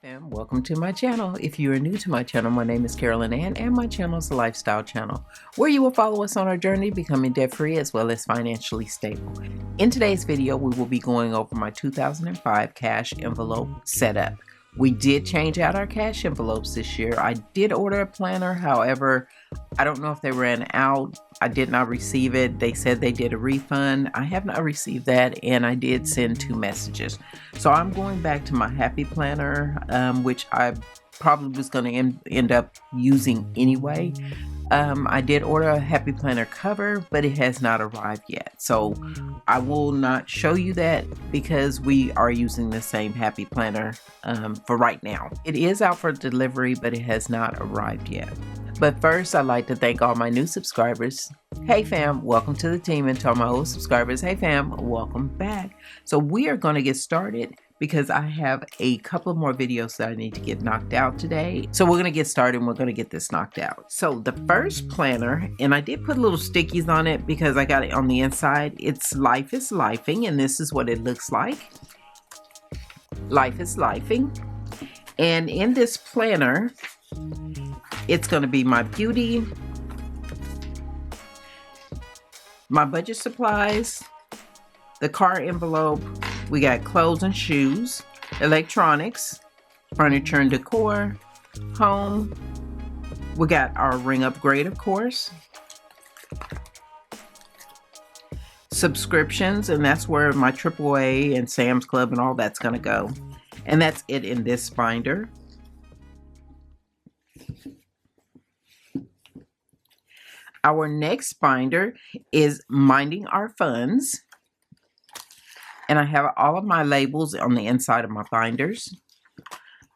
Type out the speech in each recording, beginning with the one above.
Fam, welcome to my channel. If you are new to my channel, my name is Carolyn Ann and my channel is a lifestyle channel where you will follow us on our journey becoming debt-free as well as financially stable. In today's video, we will be going over my 2005 cash envelope setup. We did change out our cash envelopes this year. I did order a planner, however, I don't know if they ran out. I did not receive it. They said they did a refund. I have not received that, and I did send 2 messages. So I'm going back to my Happy Planner, which I probably was going to end up using anyway. I did order a Happy Planner cover, but it has not arrived yet. So I will not show you that because we are using the same Happy Planner for right now. It is out for delivery, but it has not arrived yet. But first, I'd like to thank all my new subscribers. Hey fam, welcome to the team, and to all my old subscribers, hey fam, welcome back. So we are going to get started because I have a couple of more videos that I need to get knocked out today. So we're going to get started and we're going to get this knocked out. So the first planner, and I did put little stickies on it because I got it on the inside. It's Life is Lifing, and this is what it looks like. Life is Lifing. And in this planner, it's going to be my beauty, my budget supplies, the car envelope, we got clothes and shoes, electronics, furniture and decor, home, we got our ring upgrade, of course, subscriptions, and that's where my AAA and Sam's Club and all that's going to go. And that's it in this binder. Our next binder is Minding Our Funds. And I have all of my labels on the inside of my binders.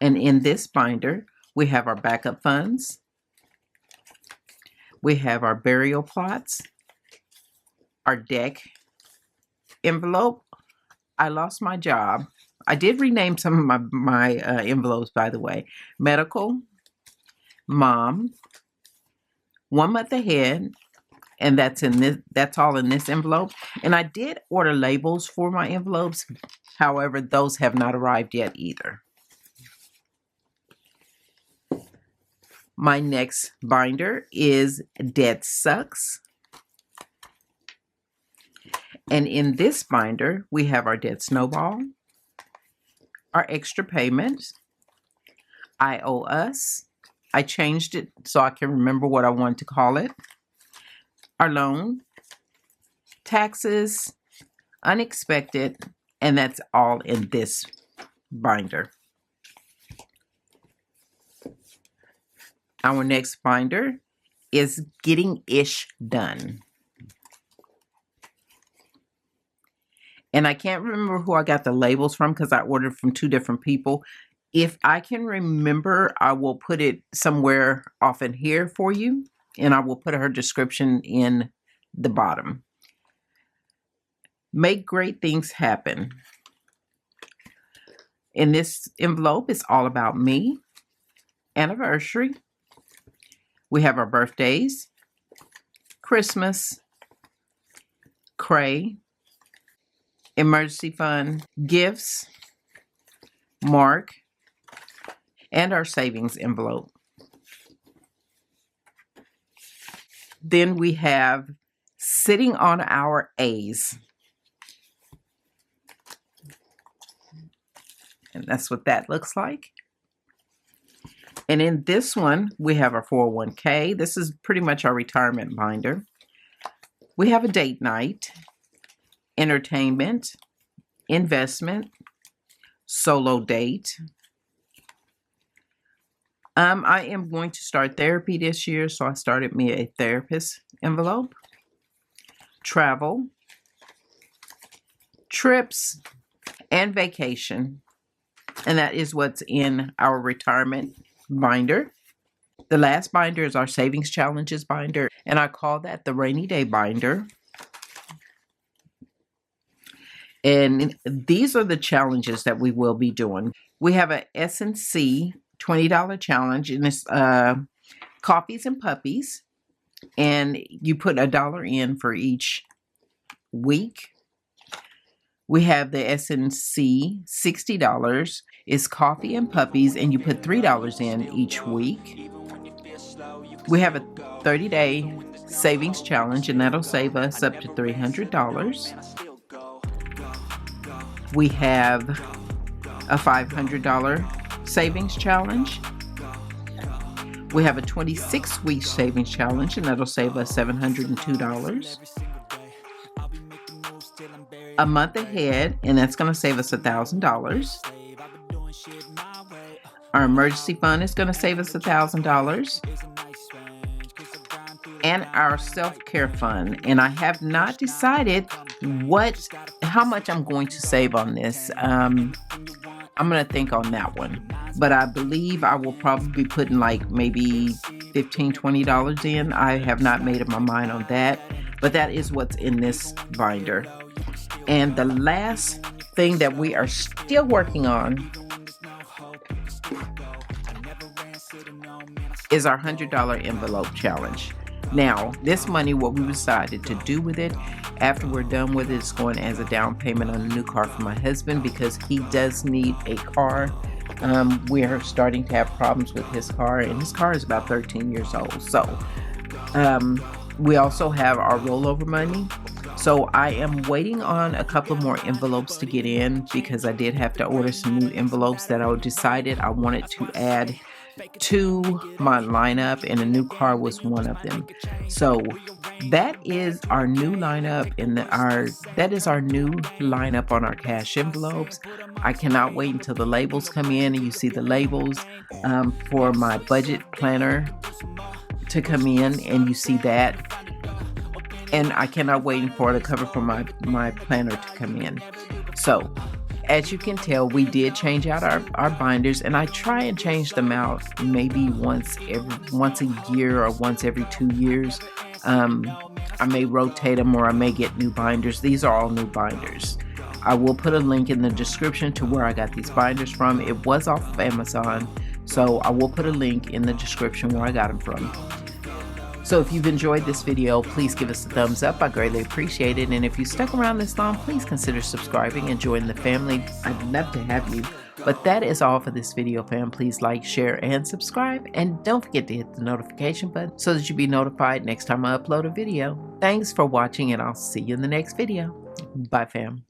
And in this binder, we have our backup funds. We have our burial plots, our deck envelope. I lost my job. I did rename some of my envelopes, by the way. Medical, mom, 1 month ahead, and that's all in this envelope. And I did order labels for my envelopes, however, those have not arrived yet either. My next binder is Debt Sucks. And in this binder, we have our Debt Snowball, our extra payments, I Owe Us. I changed it so I can remember what I want to call it. Our loan, taxes, unexpected, and that's all in this binder. Our next binder is Getting Ish Done. And I can't remember who I got the labels from because I ordered from 2 different people. If I can remember, I will put it somewhere off in here for you, and I will put her description in the bottom. Make Great Things Happen. In this envelope, it's all about me. Anniversary. We have our birthdays, Christmas, Cray, emergency fund, gifts, Mark, and our savings envelope. Then we have Sitting on Our A's. And that's what that looks like. And in this one, we have our 401k. This is pretty much our retirement binder. We have a date night, entertainment, investment, solo date. I am going to start therapy this year, so I started me a therapist envelope. Travel, trips, and vacation. And that is what's in our retirement binder. The last binder is our savings challenges binder, and I call that the rainy day binder. And these are the challenges that we will be doing. We have a S&C $20 challenge, and it's coffees and puppies, and you put $1 in for each week. We have the SNC, $60 is coffee and puppies, and you put $3 in each week. We have a 30-day savings challenge, and that'll save us up to $300. We have a $500 savings challenge. We have a 26-week savings challenge, and that'll save us $702. A month ahead, and that's going to save us $1,000. Our emergency fund is going to save us $1,000. And our self-care fund, and I have not decided how much I'm going to save on this. I'm going to think on that one, but I believe I will probably be putting like maybe $15, $20 in. I have not made up my mind on that, but that is what's in this binder. And the last thing that we are still working on is our $100 envelope challenge. Now, this money, what we decided to do with it after we're done with it is going as a down payment on a new car for my husband, because he does need a car. We're starting to have problems with his car, and his car is about 13 years old. So we also have our rollover money. So I am waiting on a couple more envelopes to get in, because I did have to order some new envelopes that I decided I wanted to add to my lineup, and a new car was one of them. So that is our new lineup, and that is our new lineup on our cash envelopes. I cannot wait until the labels come in and you see the labels for my budget planner to come in, and you see that. And I cannot wait for the cover for my planner to come in. So as you can tell, we did change out our binders, and I try and change them out maybe once a year or once every 2 years. I may rotate them, or I may get new binders. These are all new binders. I will put a link in the description to where I got these binders from. It was off of Amazon, so I will put a link in the description where I got them from. So if you've enjoyed this video, please give us a thumbs up. I greatly appreciate it. And if you stuck around this long, please consider subscribing and join the family. I'd love to have you. But that is all for this video, fam. Please like, share, and subscribe. And don't forget to hit the notification button so that you'll be notified next time I upload a video. Thanks for watching, and I'll see you in the next video. Bye, fam.